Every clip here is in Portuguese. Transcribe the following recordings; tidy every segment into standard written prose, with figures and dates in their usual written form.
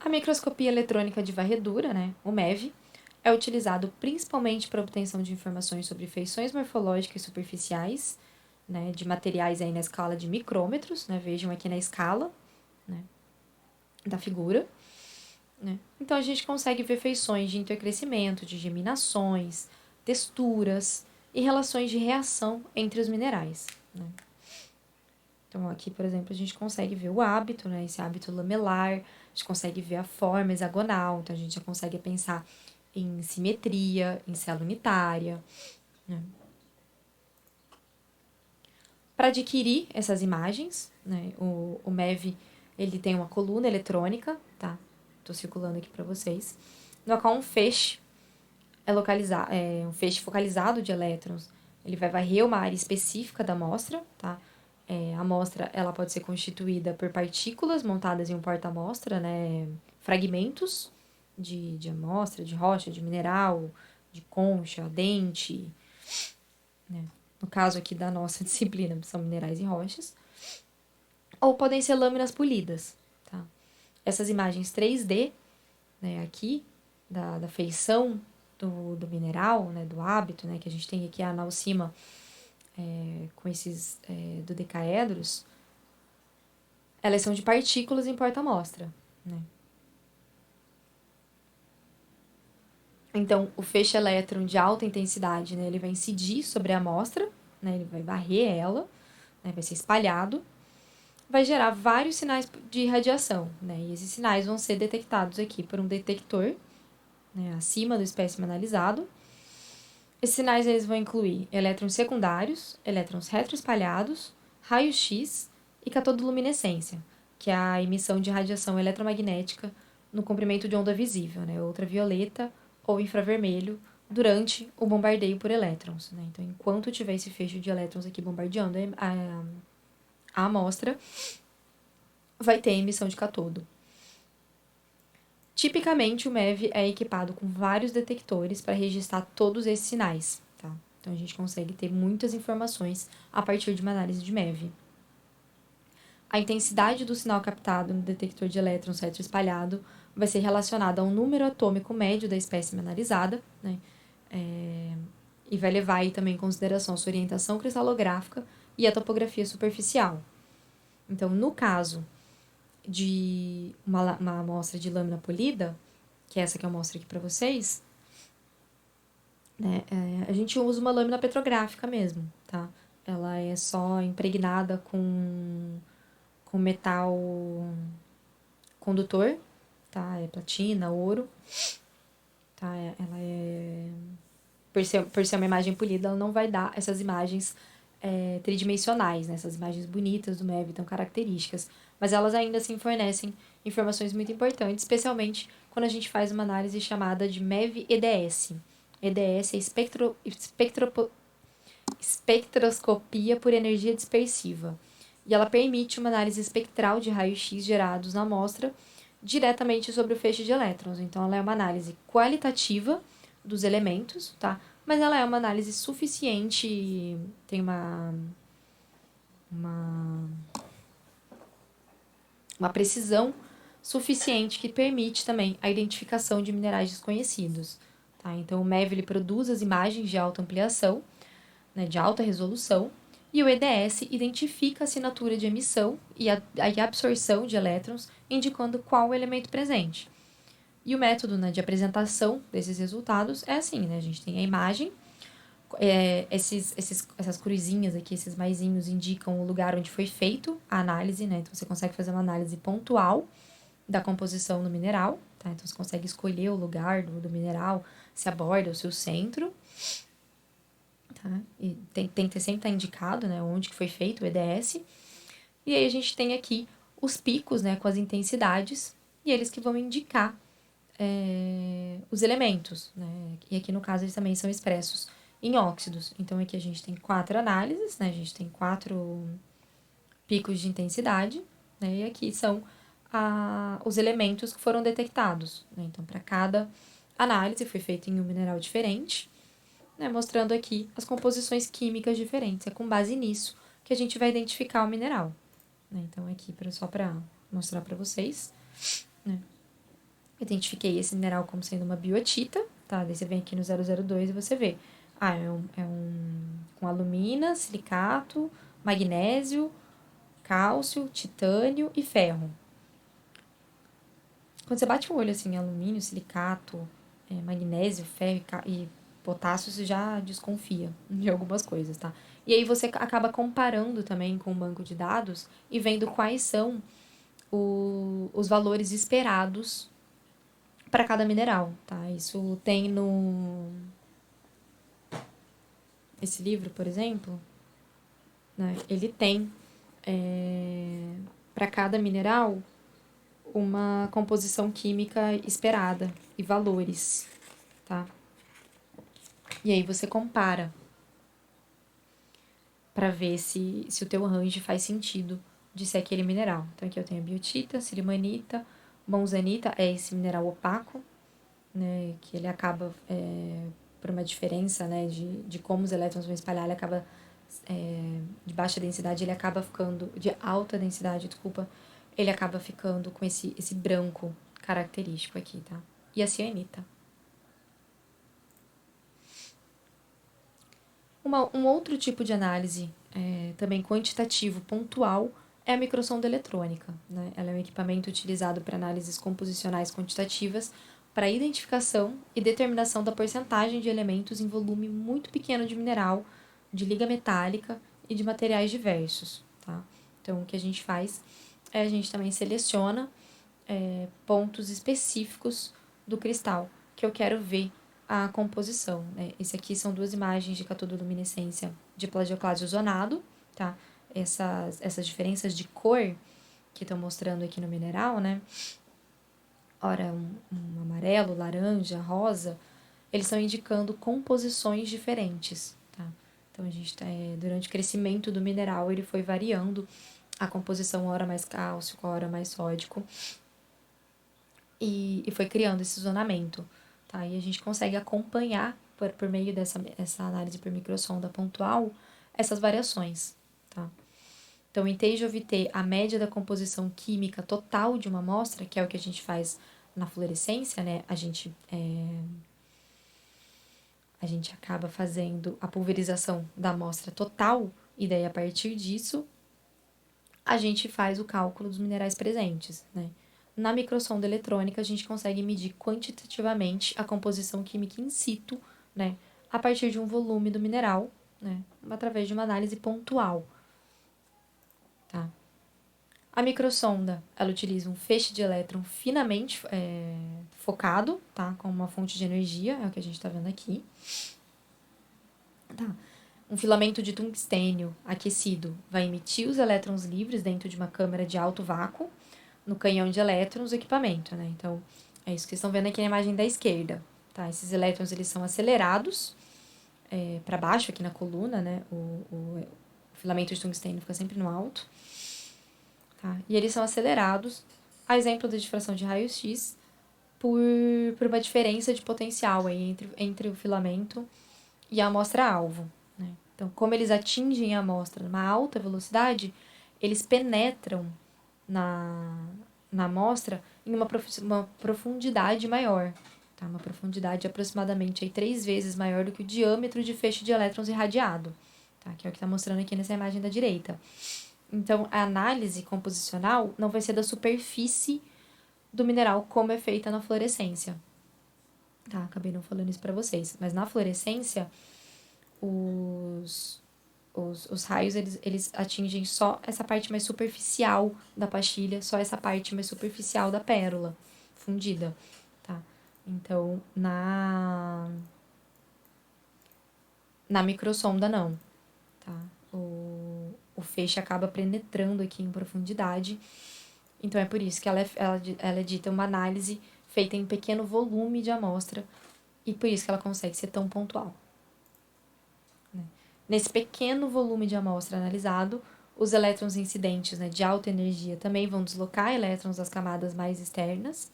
A microscopia eletrônica de varredura, né, o MEV, é utilizado principalmente para obtenção de informações sobre feições morfológicas superficiais, né, de materiais aí na escala de micrômetros, né, vejam aqui na escala, né, da figura. Né? Então, a gente consegue ver feições de intercrescimento, de geminações, texturas e relações de reação entre os minerais. Né? Então, aqui, por exemplo, a gente consegue ver o hábito, né? Esse hábito lamelar, a gente consegue ver a forma hexagonal, então a gente já consegue pensar em simetria, em célula unitária. Né? Para adquirir essas imagens, né? O MEV ele tem uma coluna eletrônica, tá? Estou circulando aqui para vocês, no qual um feixe um feixe focalizado de elétrons. Ele vai varrer uma área específica da amostra, tá? A amostra ela pode ser constituída por partículas montadas em um porta-amostra, né? Fragmentos de amostra, de rocha, de mineral, de concha, dente, né? No caso aqui da nossa disciplina, são minerais e rochas. Ou podem ser lâminas polidas, tá? Essas imagens 3D, né, aqui, da feição do mineral, né, do hábito, né, que a gente tem aqui a analcima com esses dodecaedros, elas são de partículas em porta-amostra, né? Então, o feixe elétron de alta intensidade, né, ele vai incidir sobre a amostra, né, ele vai varrer ela, né, vai ser espalhado, vai gerar vários sinais de radiação, né, e esses sinais vão ser detectados aqui por um detector, né, acima do espécime analisado. Esses sinais eles vão incluir elétrons secundários, elétrons retroespalhados, raio-x e catodoluminescência, que é a emissão de radiação eletromagnética no comprimento de onda visível, né, ultravioleta ou infravermelho, durante o bombardeio por elétrons. Né? Então, enquanto tiver esse feixe de elétrons aqui bombardeando a amostra, vai ter emissão de catodo. Tipicamente, o MEV é equipado com vários detectores para registrar todos esses sinais. Tá? Então, a gente consegue ter muitas informações a partir de uma análise de MEV. A intensidade do sinal captado no detector de elétrons retroespalhado vai ser relacionada ao número atômico médio da espécime analisada, né? E vai levar aí também em consideração a sua orientação cristalográfica e a topografia superficial. Então, no caso de uma amostra de lâmina polida, que é essa que eu mostro aqui para vocês, né, a gente usa uma lâmina petrográfica mesmo, tá? Ela é só impregnada com metal condutor, tá? É platina, ouro, tá? Ela é... Por ser uma imagem polida, ela não vai dar essas imagens tridimensionais, né? Essas imagens bonitas do MEV, tão características. Mas elas ainda assim fornecem informações muito importantes, especialmente quando a gente faz uma análise chamada de MEV-EDS. EDS é espectroscopia por energia dispersiva. E ela permite uma análise espectral de raio-x gerados na amostra diretamente sobre o feixe de elétrons. Então, ela é uma análise qualitativa dos elementos, tá? Mas ela é uma análise suficiente, tem uma, uma precisão suficiente que permite também a identificação de minerais desconhecidos. Tá? Então, o MEV ele produz as imagens de alta ampliação, né, de alta resolução, e o EDS identifica a assinatura de emissão e a absorção de elétrons, indicando qual o elemento presente. E o método, né, de apresentação desses resultados é assim, né? A gente tem a imagem, essas cruzinhas aqui, esses maisinhos indicam o lugar onde foi feito a análise, né? Então, você consegue fazer uma análise pontual da composição do mineral, tá? Então, você consegue escolher o lugar do mineral, se a borda ou se o centro, tá? E tem que sempre estar indicado, né, onde que foi feito o EDS. E aí a gente tem aqui os picos, né, com as intensidades, e eles que vão indicar os elementos, né? E aqui no caso eles também são expressos em óxidos. Então aqui a gente tem 4 análises, né? A gente tem 4 picos de intensidade, né? E aqui são os elementos que foram detectados, né? Então para cada análise foi feita em um mineral diferente, né? Mostrando aqui as composições químicas diferentes. É com base nisso que a gente vai identificar o mineral, né? Então aqui só para mostrar para vocês, né? Identifiquei esse mineral como sendo uma biotita, tá? Daí você vem aqui no 002 e você vê. Ah, com alumina, silicato, magnésio, cálcio, titânio e ferro. Quando você bate o olho assim, em alumínio, silicato, magnésio, ferro e potássio, você já desconfia de algumas coisas, tá? E aí você acaba comparando também com o banco de dados e vendo quais são os valores esperados para cada mineral, tá? Isso tem no esse livro, por exemplo, né? Ele tem para cada mineral uma composição química esperada e valores, tá? E aí você compara para ver se o teu range faz sentido de ser aquele mineral. Então aqui eu tenho a biotita, silimanita, monzanita é esse mineral opaco, né, que ele acaba, por uma diferença, né, de como os elétrons vão espalhar, ele acaba, de baixa densidade, ele acaba ficando, de alta densidade, desculpa, ele acaba ficando com esse branco característico aqui, tá? E a cianita. Um outro tipo de análise, também quantitativo pontual, é a microsonda eletrônica, né? Ela é um equipamento utilizado para análises composicionais quantitativas para identificação e determinação da porcentagem de elementos em volume muito pequeno de mineral, de liga metálica e de materiais diversos, tá? Então, o que a gente faz é a gente também seleciona pontos específicos do cristal que eu quero ver a composição, né? Esse aqui são duas imagens de catodoluminescência de plagioclásio ozonado, tá? Essas diferenças de cor que estão mostrando aqui no mineral, né? Ora, um amarelo, laranja, rosa, eles estão indicando composições diferentes, tá? Então, a gente durante o crescimento do mineral, ele foi variando a composição, hora mais cálcico, hora mais sódico, e foi criando esse zonamento, tá? E a gente consegue acompanhar, por meio essa análise por microsonda pontual, essas variações, tá? Então, em vez de obter a média da composição química total de uma amostra, que é o que a gente faz na fluorescência, né? A gente acaba fazendo a pulverização da amostra total, e daí, a partir disso, a gente faz o cálculo dos minerais presentes, né? Na microsonda eletrônica, a gente consegue medir quantitativamente a composição química in situ, né? A partir de um volume do mineral, né? Através de uma análise pontual, tá? A microsonda, ela utiliza um feixe de elétron finamente focado, tá? Como uma fonte de energia, é o que a gente está vendo aqui. Tá. Um filamento de tungstênio aquecido vai emitir os elétrons livres dentro de uma câmara de alto vácuo no canhão de elétrons do equipamento, né? Então, é isso que vocês estão vendo aqui na imagem da esquerda, tá? Esses elétrons, eles são acelerados para baixo aqui na coluna, né? O filamento de tungstênio fica sempre no alto, tá? E eles são acelerados, a exemplo da difração de raio-x, por uma diferença de potencial aí entre o filamento e a amostra-alvo, né? Então, como eles atingem a amostra numa alta velocidade, eles penetram na amostra em uma profundidade maior, tá? Uma profundidade aproximadamente aí 3 vezes maior do que o diâmetro de feixe de elétrons irradiado, tá? Que é o que está mostrando aqui nessa imagem da direita. Então, a análise composicional não vai ser da superfície do mineral como é feita na fluorescência. Tá, acabei não falando isso para vocês. Mas na fluorescência, os raios, eles atingem só essa parte mais superficial da pastilha, só essa parte mais superficial da pérola fundida, tá? Então, na microsonda, não, tá? O feixe acaba penetrando aqui em profundidade, então é por isso que ela é dita uma análise feita em pequeno volume de amostra, e por isso que ela consegue ser tão pontual. Nesse pequeno volume de amostra analisado, os elétrons incidentes, né, de alta energia também vão deslocar elétrons das camadas mais externas.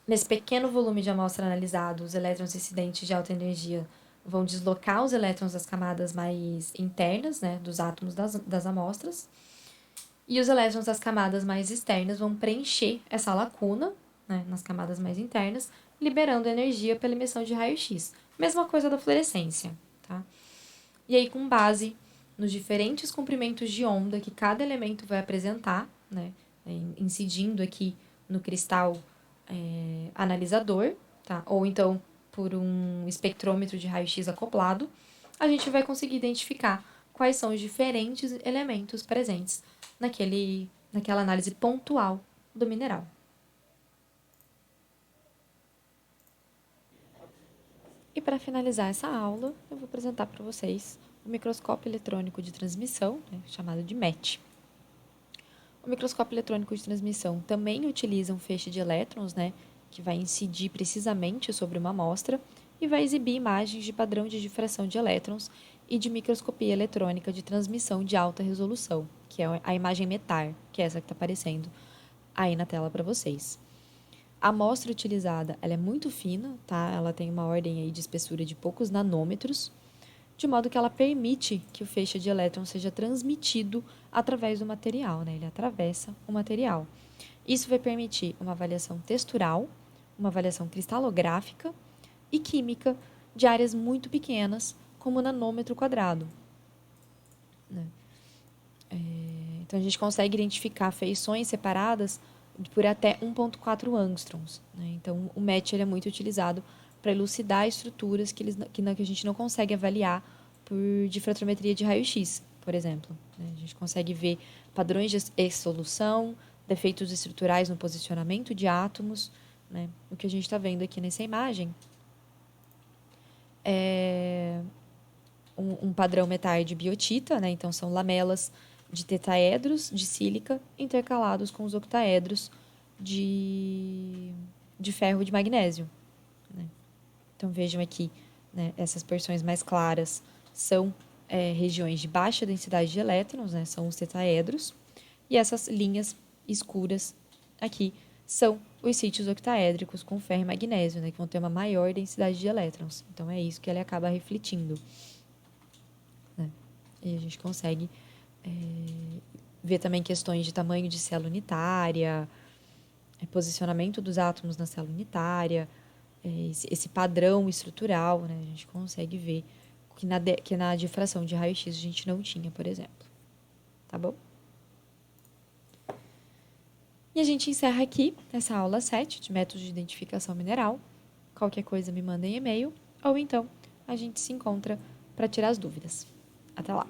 Nesse pequeno volume de amostra analisado, os elétrons incidentes de alta energia vão deslocar os elétrons das camadas mais internas, né, dos átomos das amostras. E os elétrons das camadas mais externas vão preencher essa lacuna, né, nas camadas mais internas, liberando energia pela emissão de raio-x. Mesma coisa da fluorescência, tá? E aí, com base nos diferentes comprimentos de onda que cada elemento vai apresentar, né, incidindo aqui no cristal analisador, tá? Ou então por um espectrômetro de raio-x acoplado, a gente vai conseguir identificar quais são os diferentes elementos presentes naquela análise pontual do mineral. E para finalizar essa aula, eu vou apresentar para vocês o microscópio eletrônico de transmissão, né, chamado de MET. O microscópio eletrônico de transmissão também utiliza um feixe de elétrons, né, que vai incidir precisamente sobre uma amostra e vai exibir imagens de padrão de difração de elétrons e de microscopia eletrônica de transmissão de alta resolução, que é a imagem METAR, que é essa que está aparecendo aí na tela para vocês. A amostra utilizada ela é muito fina, tá? Ela tem uma ordem aí de espessura de poucos nanômetros, de modo que ela permite que o feixe de elétrons seja transmitido através do material, né? Ele atravessa o material. Isso vai permitir uma avaliação textural, uma avaliação cristalográfica e química de áreas muito pequenas, como o nanômetro quadrado, né? Então, a gente consegue identificar feições separadas por até 1,4 angstroms, né? Então, o MET ele é muito utilizado para elucidar estruturas que a gente não consegue avaliar por difratometria de raio-x, por exemplo, né? A gente consegue ver padrões de exsolução, defeitos estruturais no posicionamento de átomos, né? O que a gente está vendo aqui nessa imagem é um padrão metar de biotita, né? Então, são lamelas de tetaedros de sílica intercalados com os octaedros de ferro de magnésio, né? Então, vejam aqui, né, essas porções mais claras são regiões de baixa densidade de elétrons, né, são os tetaedros, e essas linhas escuras aqui são os sítios octaédricos com ferro e magnésio, né, que vão ter uma maior densidade de elétrons. Então, é isso que ele acaba refletindo, né? E a gente consegue ver também questões de tamanho de célula unitária, posicionamento dos átomos na célula unitária, esse padrão estrutural, né? A gente consegue ver que na difração de raio-x a gente não tinha, por exemplo. Tá bom? E a gente encerra aqui essa aula 7 de métodos de identificação mineral. Qualquer coisa me mandem e-mail, ou então a gente se encontra para tirar as dúvidas. Até lá!